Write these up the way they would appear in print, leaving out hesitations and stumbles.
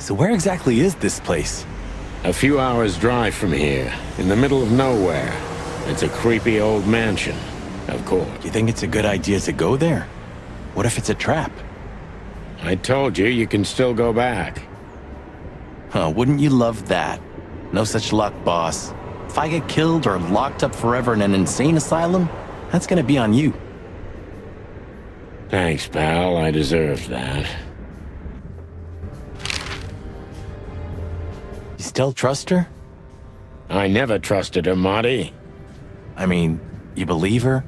So where exactly is this place? A few hours' drive from here, in the middle of nowhere. It's a creepy old mansion, of course. You think it's a good idea to go there? What if it's a trap? I told you, you can still go back. Huh, wouldn't you love that? No such luck, boss. If I get killed or locked up forever in an insane asylum, that's gonna be on you. Thanks, pal. I deserved that. You still trust her? I never trusted her, Marty. I mean, you believe her?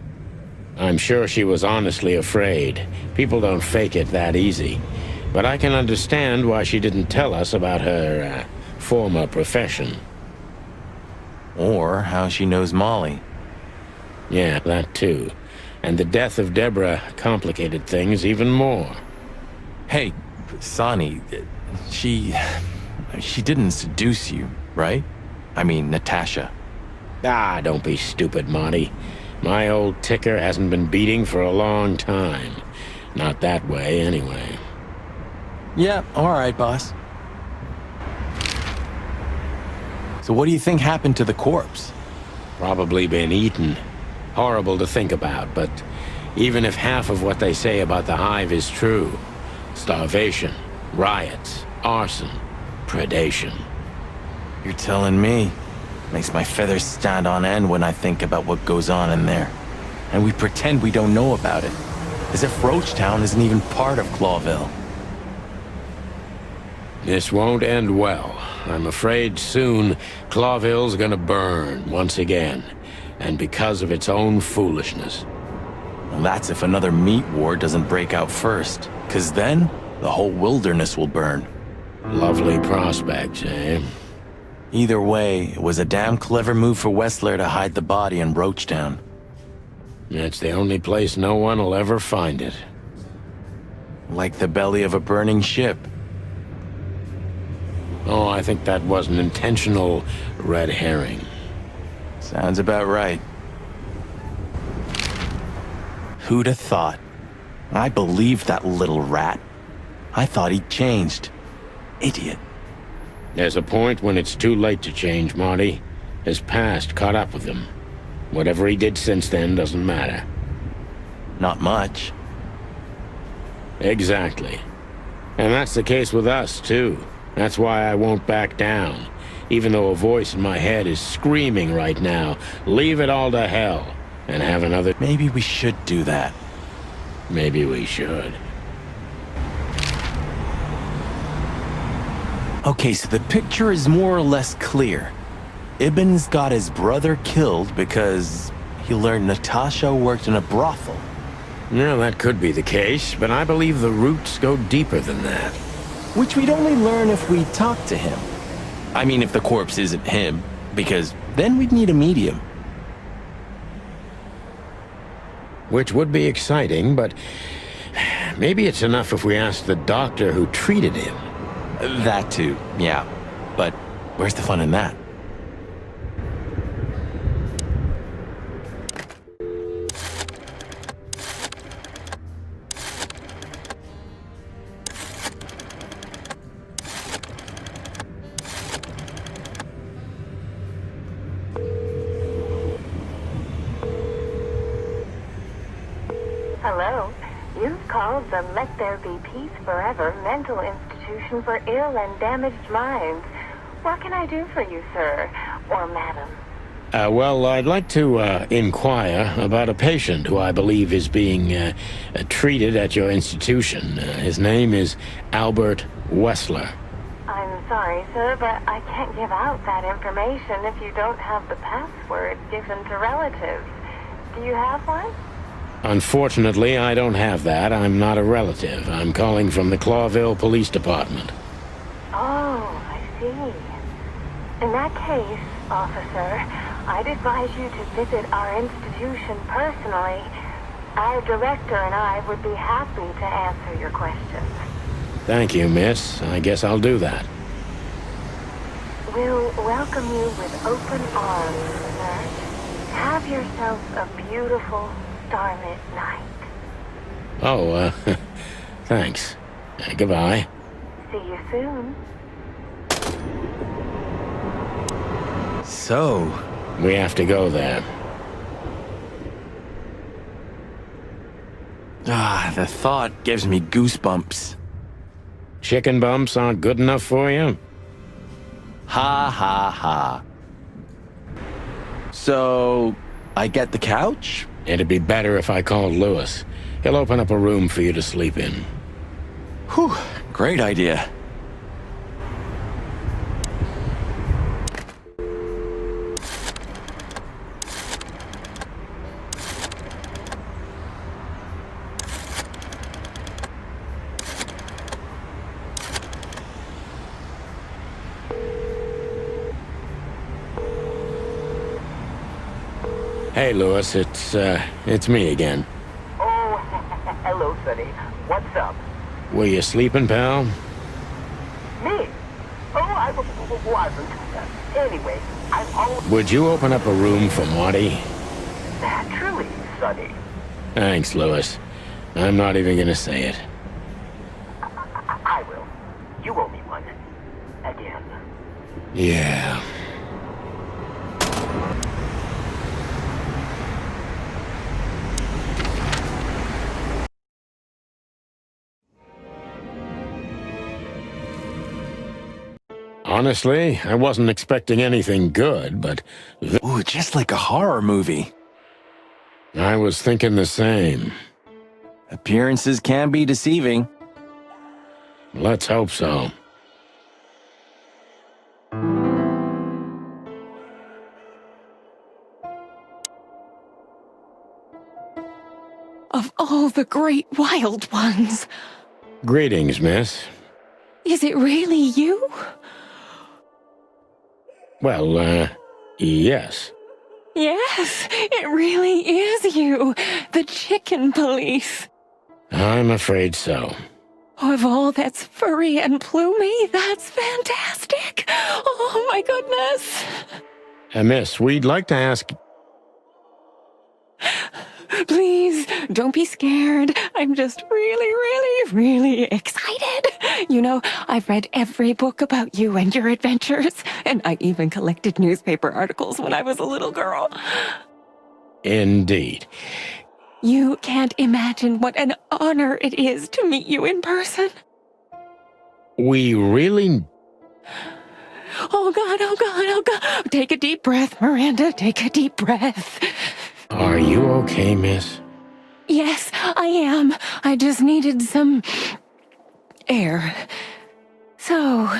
I'm sure she was honestly afraid. People don't fake it that easy. But I can understand why she didn't tell us about her, former profession. Or how she knows Molly. Yeah, that too. And the death of Deborah complicated things even more. Hey, Sonny, she didn't seduce you, right? I mean, Natasha. Ah, don't be stupid, Monty. My old ticker hasn't been beating for a long time. Not that way, anyway. Yeah, all right, boss. So what do you think happened to the corpse? Probably been eaten. Horrible to think about, but even if half of what they say about the hive is true, starvation, riots, arson, predation. You're telling me. Makes my feathers stand on end when I think about what goes on in there. And we pretend we don't know about it. As if Roachtown isn't even part of Clawville. This won't end well. I'm afraid soon Clawville's gonna burn once again. And because of its own foolishness. Well, that's if another meat war doesn't break out first. 'Cause then, the whole wilderness will burn. Lovely prospects, eh? Either way, it was a damn clever move for Wessler to hide the body in Roachtown. It's the only place no one will ever find it. Like the belly of a burning ship. Oh, I think that was an intentional red herring. Sounds about right. Who'd have thought? I believed that little rat. I thought he'd changed. Idiot. There's a point when it's too late to change, Marty. His past caught up with him. Whatever he did since then doesn't matter. Not much. Exactly. And that's the case with us, too. That's why I won't back down. Even though a voice in my head is screaming right now, leave it all to hell, and have another... Maybe we should do that. Maybe we should. Okay, so the picture is more or less clear. Ibn's got his brother killed because he learned Natasha worked in a brothel. Yeah, that could be the case, but I believe the roots go deeper than that. Which we'd only learn if we talk to him. I mean, if the corpse isn't him, because then we'd need a medium. Which would be exciting, but maybe it's enough if we ask the doctor who treated him. That too, yeah. But where's the fun in that? Hello. You've called the Let There Be Peace Forever mental institution for ill and damaged minds. What can I do for you, sir? Or madam? Well, I'd like to inquire about a patient who I believe is being treated at your institution. His name is Albert Wessler. I'm sorry, sir, but I can't give out that information if you don't have the password given to relatives. Do you have one? Unfortunately, I don't have that. I'm not a relative. I'm calling from the Clawville Police Department. Oh, I see. In that case, officer, I'd advise you to visit our institution personally. Our director and I would be happy to answer your questions. Thank you, miss. I guess I'll do that. We'll welcome you with open arms, sir. Have yourself a beautiful, starlit night. Oh, thanks. Goodbye. See you soon. So, We have to go there. the thought gives me goosebumps. Chicken bumps aren't good enough for you? Ha ha ha. So, I get the couch? It'd be better if I called Lewis. He'll open up a room for you to sleep in. Whew, great idea. Hey, Lewis, it's me again. Oh, hello, Sonny. What's up? Were you sleeping, pal? Me? Oh, I wasn't. Anyway, I'm always Would you open up a room for Marty? naturally, Sonny. Thanks, Lewis. I'm not even gonna say it. I will. You owe me one. Again. Yeah. Honestly, I wasn't expecting anything good, but Ooh, just like a horror movie. I was thinking the same. Appearances can be deceiving. Let's hope so. Of all the great wild ones, Greetings, miss. is it really you? Well, yes. Yes, it really is you, the chicken police. I'm afraid so. Of all that's furry and plumy, that's fantastic. Oh my goodness. Miss, we'd like to ask... Please, don't be scared. I'm just really excited. You know, I've read every book about you and your adventures, and I even collected newspaper articles when I was a little girl. Indeed. You can't imagine what an honor it is to meet you in person. We really... Oh God, oh God, oh God. Take a deep breath, Miranda. Take a deep breath. Are you okay, miss? Yes, I am. I just needed some air. So,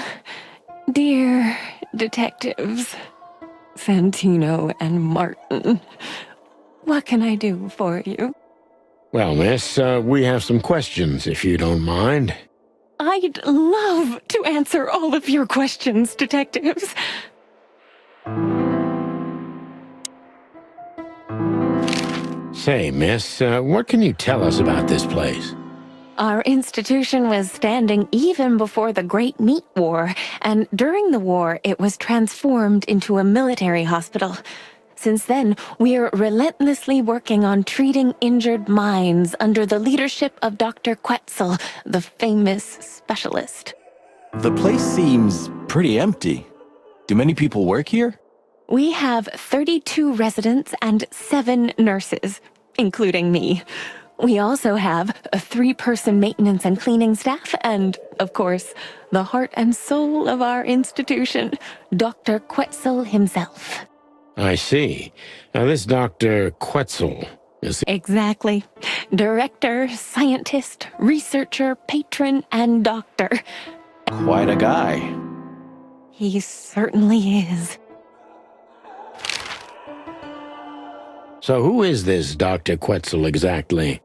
dear detectives, Santino and Martin, what can I do for you? Well, miss, we have some questions, if you don't mind. I'd love to answer all of your questions, detectives. Say, miss, what can you tell us about this place? Our institution was standing even before the Great Meat War, and during the war, it was transformed into a military hospital. Since then, we're relentlessly working on treating injured minds under the leadership of Dr. Quetzel, the famous specialist. The place seems pretty empty. Do many people work here? We have 32 residents and 7 nurses, including me. We also have a 3-person maintenance and cleaning staff, and, of course, the heart and soul of our institution, Dr. Quetzel himself. I see. Now, this Dr. Quetzel is... Exactly. Director, scientist, researcher, patron, and doctor. Quite a guy. He certainly is. So who is this Dr. Quetzel exactly?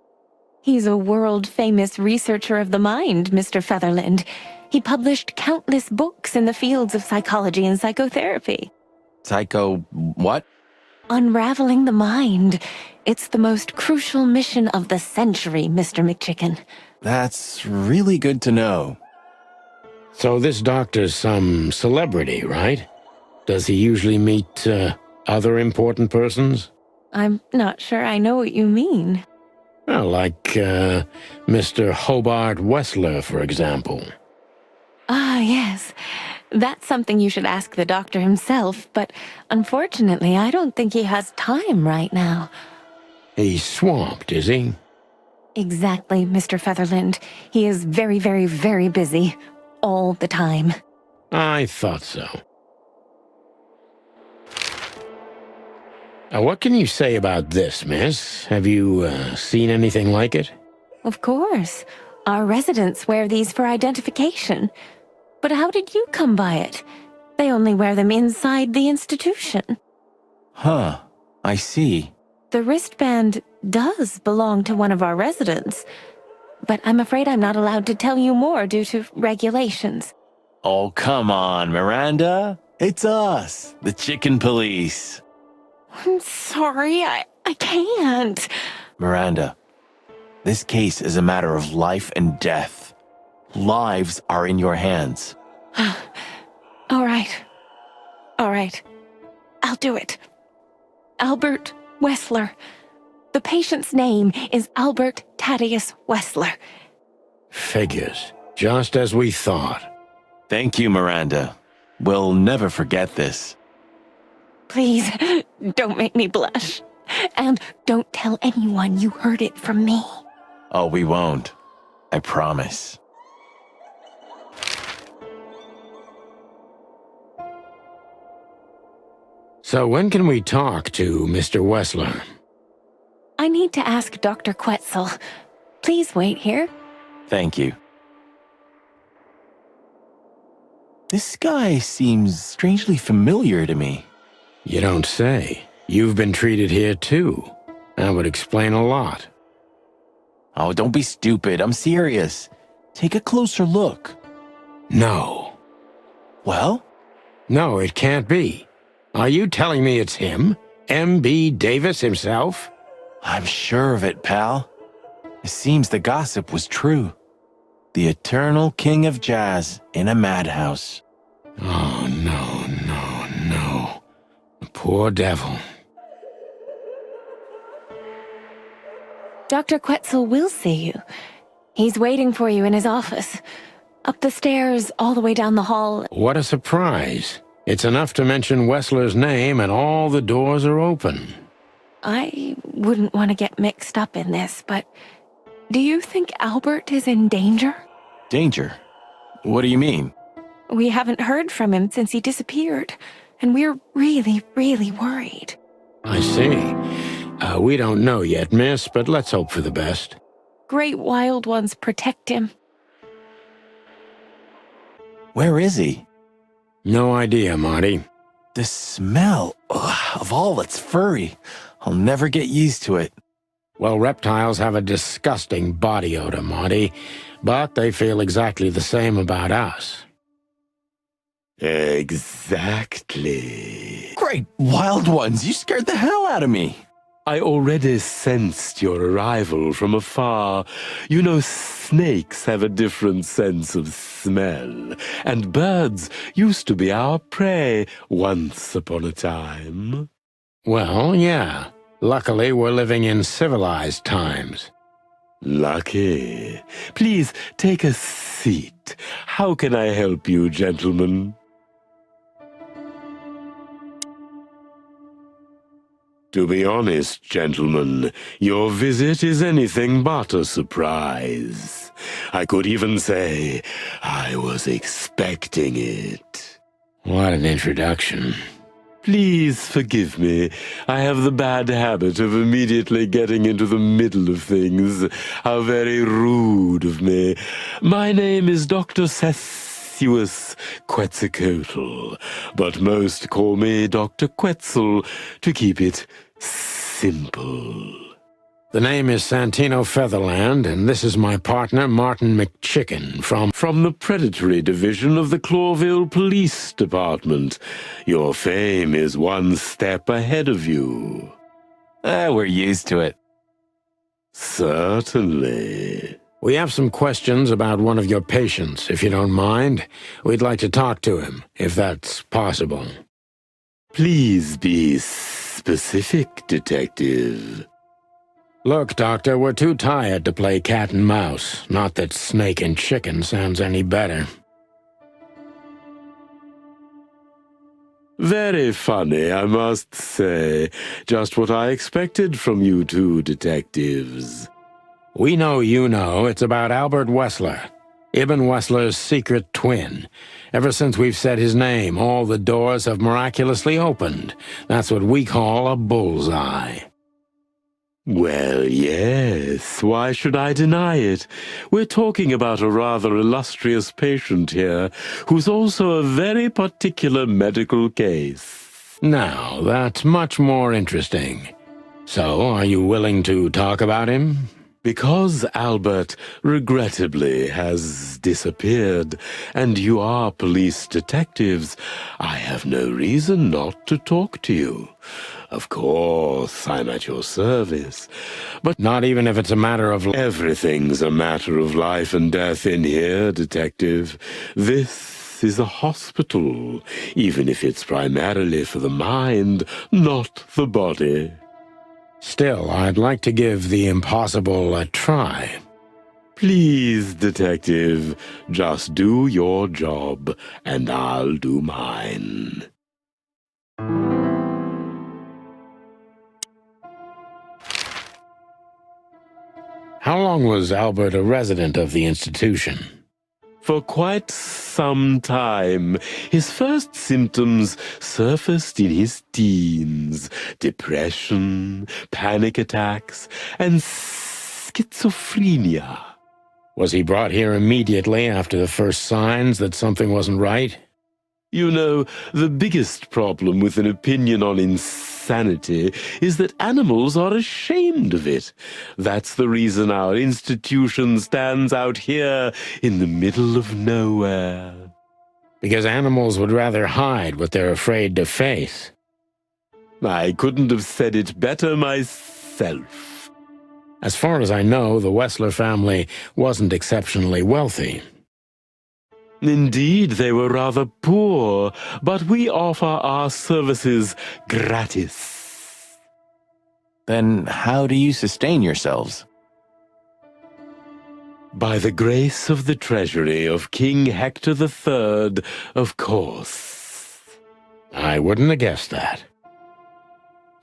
He's a world-famous researcher of the mind, Mr. Featherland. He published countless books in the fields of psychology and psychotherapy. Psycho... what? Unraveling the mind. It's the most crucial mission of the century, Mr. McChicken. That's really good to know. So this doctor's some celebrity, right? Does he usually meet, other important persons? I'm not sure I know what you mean. Well, like, Mr. Hobart Wessler, for example. Ah, yes. That's something you should ask the doctor himself, but unfortunately, I don't think he has time right now. He's swamped, is he? Exactly, Mr. Featherland. He is very, very, very busy. All the time. I thought so. What can you say about this, miss? Have you seen anything like it? Of course. Our residents wear these for identification. But how did you come by it? They only wear them inside the institution. Huh. I see. The wristband does belong to one of our residents, but I'm afraid I'm not allowed to tell you more due to regulations. Oh, come on, Miranda. It's us, the chicken police. I'm sorry, I can't. Miranda, this case is a matter of life and death. Lives are in your hands. All right. I'll do it. Albert Wessler. The patient's name is Albert Thaddeus Wessler. Figures. Just as we thought. Thank you, Miranda. We'll never forget this. Please, don't make me blush. And don't tell anyone you heard it from me. Oh, we won't. I promise. So when can we talk to Mr. Wessler? I need to ask Dr. Quetzal. Please wait here. Thank you. This guy seems strangely familiar to me. You don't say. You've been treated here too. That would explain a lot. Oh, don't be stupid. I'm serious. Take a closer look. No. Well? No, it can't be. Are you telling me it's him? M.B. Davis himself? I'm sure of it, pal. It seems the gossip was true. The eternal king of jazz in a madhouse. Oh, no. The poor devil. Dr. Quetzal will see you. He's waiting for you in his office. Up the stairs, all the way down the hall. What a surprise. It's enough to mention Wessler's name and all the doors are open. I wouldn't want to get mixed up in this, but do you think Albert is in danger? Danger? What do you mean? We haven't heard from him since he disappeared, and we're really, really worried. I see. We don't know yet, miss, but let's hope for the best. Great wild ones protect him. Where is he? No idea, Marty. The smell of all that's furry. I'll never get used to it. Well, reptiles have a disgusting body odor, Marty, but they feel exactly the same about us. Exactly. Great wild ones, you scared the hell out of me. I already sensed your arrival from afar. You know, snakes have a different sense of smell, and birds used to be our prey once upon a time. Well, yeah. Luckily, we're living in civilized times. Lucky. Please take a seat. How can I help you, gentlemen? To be honest, gentlemen, your visit is anything but a surprise. I could even say I was expecting it. What an introduction. Please forgive me. I have the bad habit of immediately getting into the middle of things. How very rude of me. My name is Dr. Quetzalcoatl, but most call me Dr. Quetzal to keep it simple. The name is Santino Featherland, and this is my partner, Martin McChicken, From the predatory division of the Clawville Police Department. Your fame is one step ahead of you. We're used to it. Certainly. We have some questions about one of your patients, if you don't mind. We'd like to talk to him, if that's possible. Please be specific, Detective. Look, Doctor, we're too tired to play cat and mouse. Not that snake and chicken sounds any better. Very funny, I must say. Just what I expected from you two detectives. We know you know it's about Albert Wessler, Ibn Wessler's secret twin. Ever since we've said his name, all the doors have miraculously opened. That's what we call a bullseye. Well, yes, why should I deny it? We're talking about a rather illustrious patient here, who's also a very particular medical case. Now, that's much more interesting. So, are you willing to talk about him? Because Albert, regrettably, has disappeared, and you are police detectives, I have no reason not to talk to you. Of course, I'm at your service, but Not even if it's a matter of... everything's a matter of life and death in here, detective. This is a hospital, even if it's primarily for the mind, not the body. Still, I'd like to give the impossible a try. Please, detective, just do your job, and I'll do mine. How long was Albert a resident of the institution? For quite some time, his first symptoms surfaced in his teens: depression, panic attacks, and schizophrenia. Was he brought here immediately after the first signs that something wasn't right? You know, the biggest problem with an opinion on insanity is that animals are ashamed of it. That's the reason our institution stands out here in the middle of nowhere. Because animals would rather hide what they're afraid to face. I couldn't have said it better myself. As far as I know, the Wessler family wasn't exceptionally wealthy. Indeed, they were rather poor, but we offer our services gratis. Then how do you sustain yourselves? By the grace of the treasury of King Hector III, of course. I wouldn't have guessed that.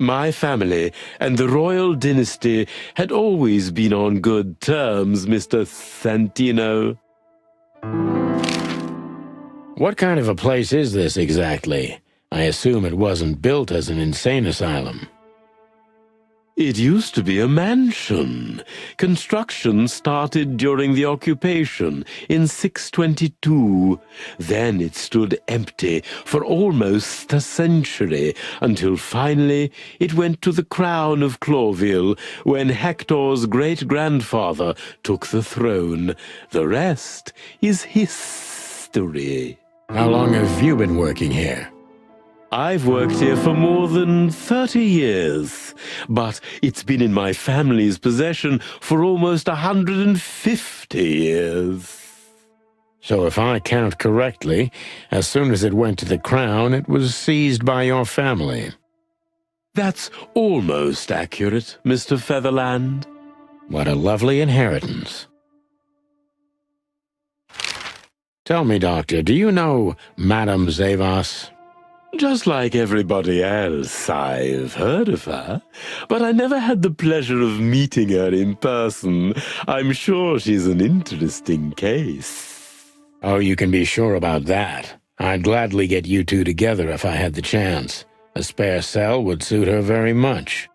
My family and the royal dynasty had always been on good terms, Mr. Santino. What kind of a place is this exactly? I assume it wasn't built as an insane asylum. It used to be a mansion. Construction started during the occupation in 622. Then it stood empty for almost a century, until finally it went to the crown of Clawville when Hector's great-grandfather took the throne. The rest is history. How long have you been working here? I've worked here for more than 30 years, but it's been in my family's possession for almost 150 years. So if I count correctly, as soon as it went to the crown, it was seized by your family. That's almost accurate, Mr. Featherland. What a lovely inheritance. Tell me, Doctor, do you know Madame Zavas? Just like everybody else, I've heard of her, but I never had the pleasure of meeting her in person. I'm sure she's an interesting case. Oh, you can be sure about that. I'd gladly get you two together if I had the chance. A spare cell would suit her very much.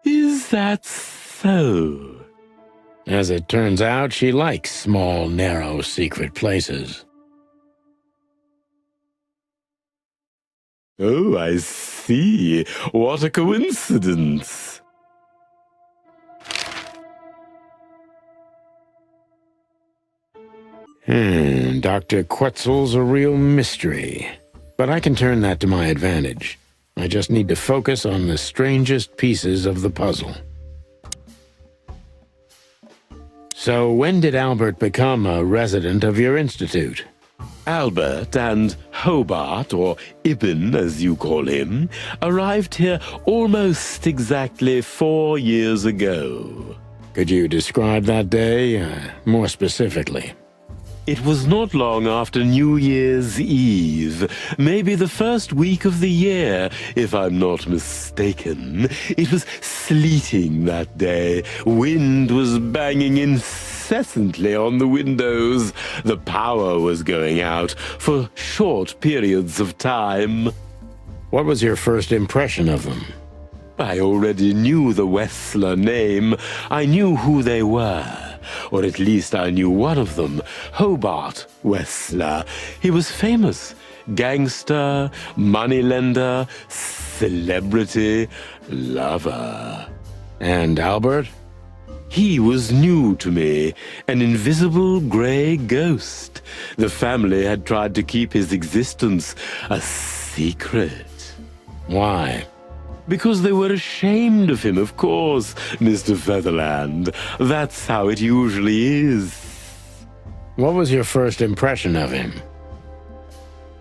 Is that so? As it turns out, she likes small, narrow, secret places. Oh, I see. What a coincidence. Dr. Quetzal's a real mystery. But I can turn that to my advantage. I just need to focus on the strangest pieces of the puzzle. So when did Albert become a resident of your institute? Albert and Hobart, or Ibn as you call him, arrived here almost exactly 4 years ago. Could you describe that day more specifically? It was not long after New Year's Eve, maybe the first week of the year, if I'm not mistaken. It was sleeting that day. Wind was banging incessantly on the windows. The power was going out for short periods of time. What was your first impression of them? I already knew the Wessler name. I knew who they were. Or at least I knew one of them, Hobart Wessler. He was famous. Gangster, moneylender, celebrity, lover. And Albert? He was new to me, an invisible gray ghost. The family had tried to keep his existence a secret. Why? Because they were ashamed of him, of course, Mr. Featherland. That's how it usually is. What was your first impression of him?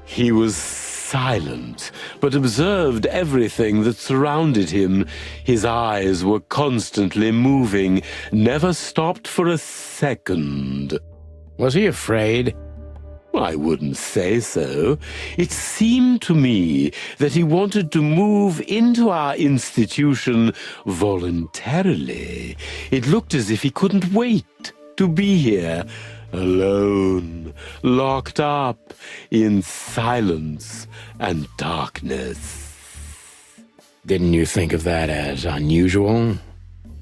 He was silent, but observed everything that surrounded him. His eyes were constantly moving, never stopped for a second. Was he afraid? I wouldn't say so. It seemed to me that he wanted to move into our institution voluntarily. It looked as if he couldn't wait to be here, alone, locked up in silence and darkness. Didn't you think of that as unusual?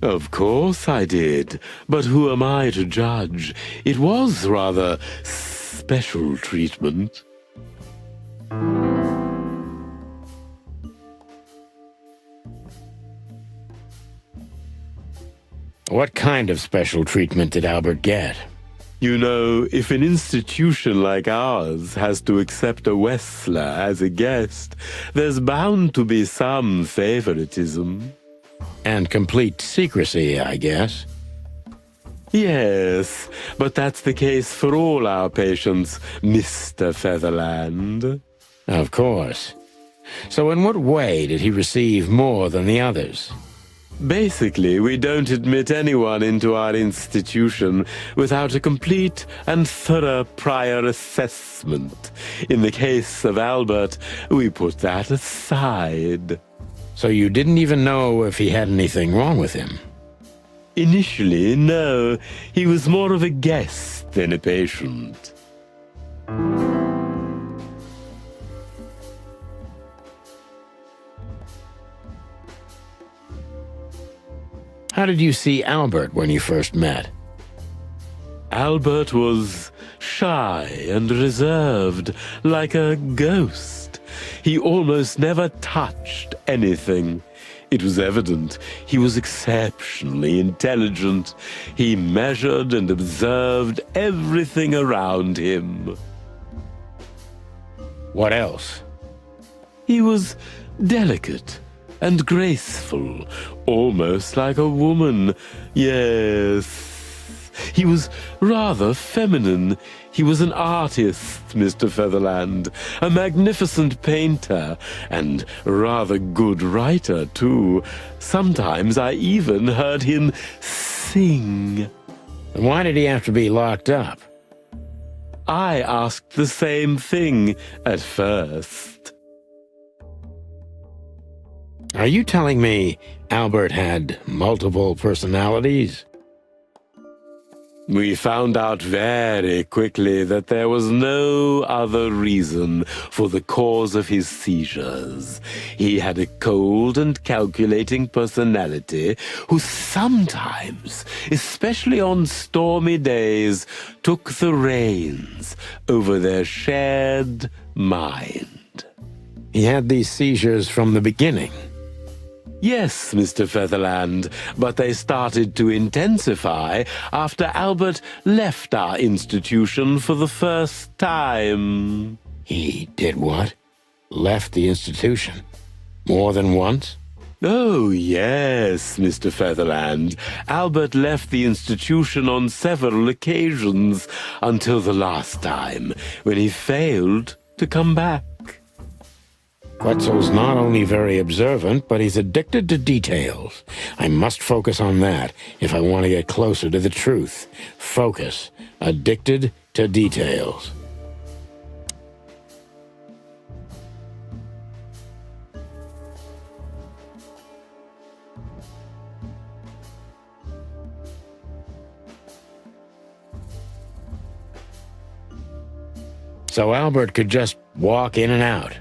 Of course I did, but who am I to judge? It was rather special treatment. What kind of special treatment did Albert get? You know, if an institution like ours has to accept a Wessler as a guest, there's bound to be some favoritism. And complete secrecy, I guess. Yes, but that's the case for all our patients, Mr. Featherland. Of course. So in what way did he receive more than the others? Basically, we don't admit anyone into our institution without a complete and thorough prior assessment. In the case of Albert, we put that aside. So you didn't even know if he had anything wrong with him? Initially, no. He was more of a guest than a patient. How did you see Albert when you first met? Albert was shy and reserved, like a ghost. He almost never touched anything. It was evident he was exceptionally intelligent. He measured and observed everything around him. What else? He was delicate and graceful, almost like a woman. Yes, he was rather feminine. He was an artist, Mr. Featherland, a magnificent painter, and rather good writer, too. Sometimes I even heard him sing. Why did he have to be locked up? I asked the same thing at first. Are you telling me Albert had multiple personalities? We found out very quickly that there was no other reason for the cause of his seizures. He had a cold and calculating personality who sometimes, especially on stormy days, took the reins over their shared mind. He had these seizures from the beginning. Yes, Mr. Featherland, but they started to intensify after Albert left our institution for the first time. He did what? Left the institution? More than once? Oh, yes, Mr. Featherland. Albert left the institution on several occasions until the last time, when he failed to come back. Quetzal's not only very observant, but he's addicted to details. I must focus on that if I want to get closer to the truth. Focus. Addicted to details. So Albert could just walk in and out.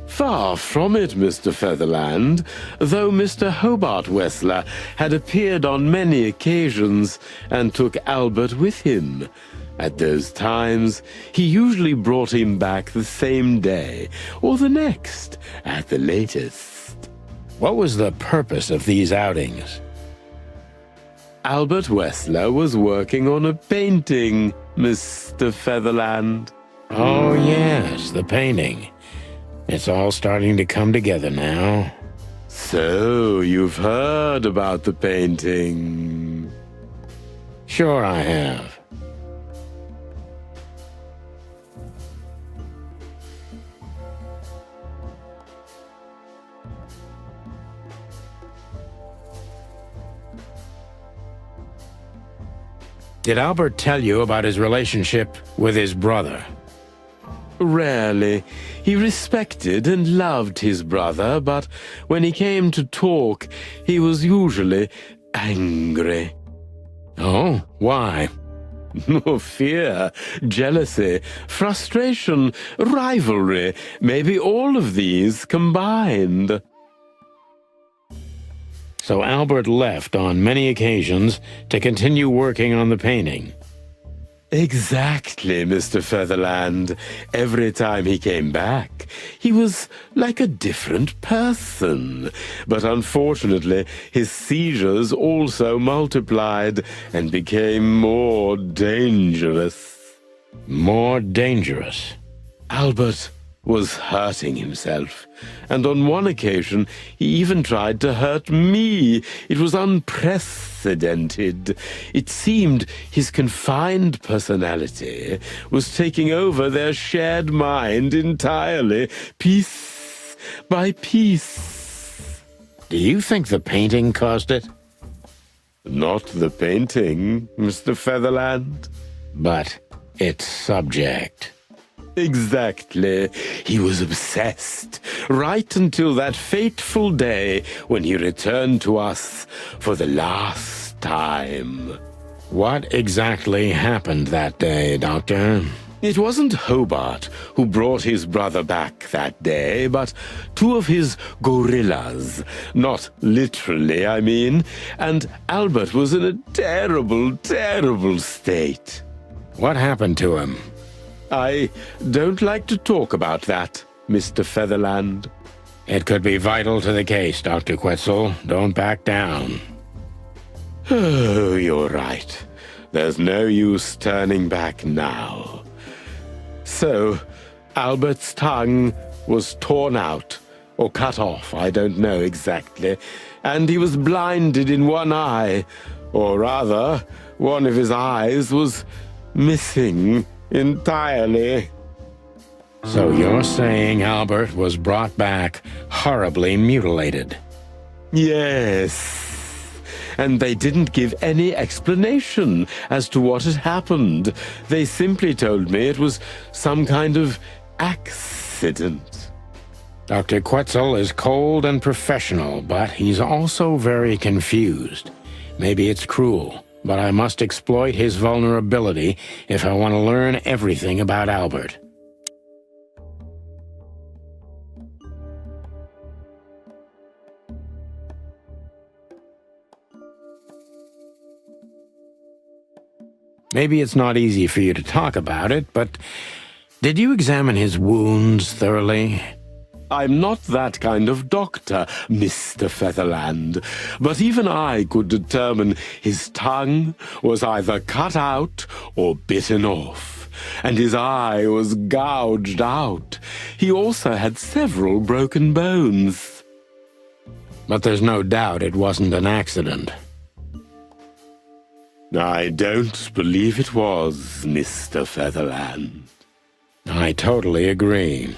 Far from it, Mr. Featherland, though Mr. Hobart Wessler had appeared on many occasions and took Albert with him. At those times, he usually brought him back the same day, or the next, at the latest. What was the purpose of these outings? Albert Wessler was working on a painting, Mr. Featherland. Oh, yes, the painting. It's all starting to come together now. So, you've heard about the painting? Sure I have. Did Albert tell you about his relationship with his brother? Rarely. He respected and loved his brother, but when he came to talk, he was usually angry. Oh, why? Oh, fear, jealousy, frustration, rivalry, maybe all of these combined. So Albert left on many occasions to continue working on the painting. Exactly, Mr. Featherland. Every time he came back, he was like a different person. But unfortunately, his seizures also multiplied and became more dangerous. More dangerous? Albert was hurting himself, and on one occasion he even tried to hurt me. It was unprecedented. It seemed his confined personality was taking over their shared mind entirely, piece by piece. Do you think the painting caused it? Not the painting, Mr. Featherland. But its subject. Exactly. He was obsessed, right until that fateful day when he returned to us for the last time. What exactly happened that day, Doctor? It wasn't Hobart who brought his brother back that day, but two of his gorillas. Not literally, I mean. And Albert was in a terrible, terrible state. What happened to him? I don't like to talk about that, Mr. Featherland. It could be vital to the case, Dr. Quetzal. Don't back down. Oh, you're right. There's no use turning back now. So, Albert's tongue was torn out, or cut off, I don't know exactly, and he was blinded in one eye, or rather, one of his eyes was missing entirely. So you're saying Albert was brought back horribly mutilated? Yes. And they didn't give any explanation as to what had happened. They simply told me it was some kind of accident. Dr. Quetzal is cold and professional, but he's also very confused. Maybe it's cruel, but I must exploit his vulnerability if I want to learn everything about Albert. Maybe it's not easy for you to talk about it, but did you examine his wounds thoroughly? I'm not that kind of doctor, Mr. Featherland, but even I could determine his tongue was either cut out or bitten off, and his eye was gouged out. He also had several broken bones. But there's no doubt it wasn't an accident. I don't believe it was, Mr. Featherland. I totally agree.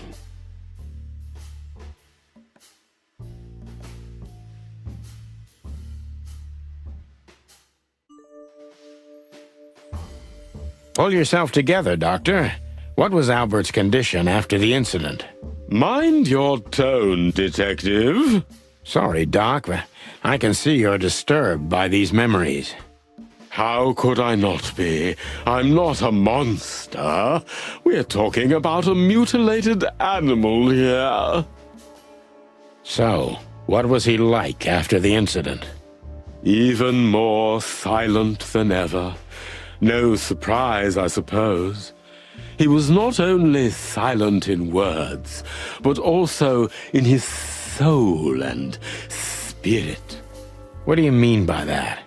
Pull yourself together, Doctor. What was Albert's condition after the incident? Mind your tone, Detective. Sorry, Doc, but I can see you're disturbed by these memories. How could I not be? I'm not a monster. We're talking about a mutilated animal here. So, what was he like after the incident? Even more silent than ever. No surprise, I suppose. He was not only silent in words, but also in his soul and spirit. What do you mean by that?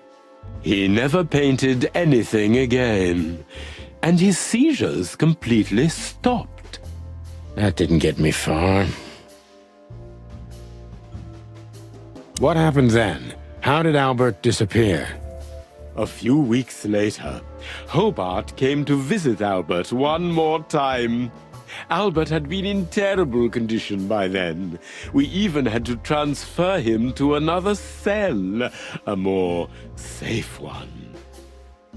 He never painted anything again, and his seizures completely stopped. That didn't get me far. What happened then? How did Albert disappear? A few weeks later, Hobart came to visit Albert one more time. Albert had been in terrible condition by then. We even had to transfer him to another cell, a more safe one.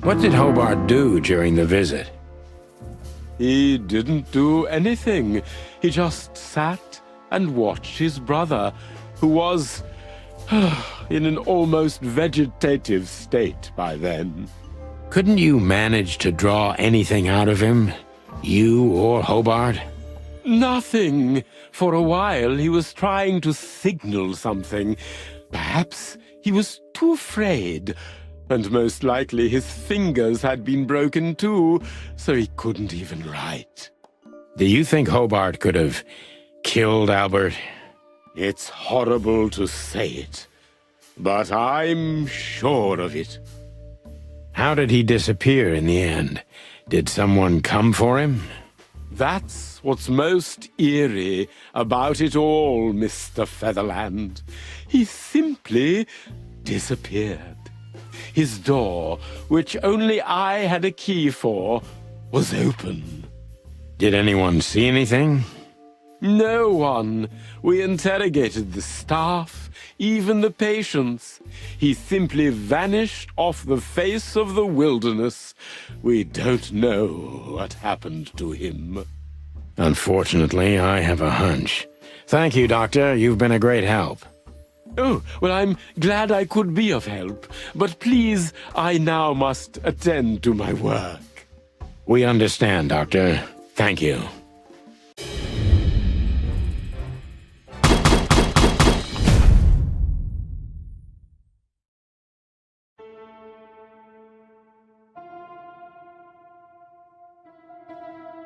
What did Hobart do during the visit? He didn't do anything. He just sat and watched his brother, who was in an almost vegetative state by then. Couldn't you manage to draw anything out of him? You or Hobart? Nothing. For a while he was trying to signal something. Perhaps he was too afraid. And most likely his fingers had been broken too, so he couldn't even write. Do you think Hobart could have killed Albert? It's horrible to say it, but I'm sure of it. How did he disappear in the end? Did someone come for him? That's what's most eerie about it all, Mr. Featherland. He simply disappeared. His door, which only I had a key for, was open. Did anyone see anything? No one. We interrogated the staff, even the patients. He simply vanished off the face of the wilderness. We don't know what happened to him. Unfortunately, I have a hunch. Thank you, Doctor. You've been a great help. Oh, well, I'm glad I could be of help. But please, I now must attend to my work. We understand, Doctor. Thank you.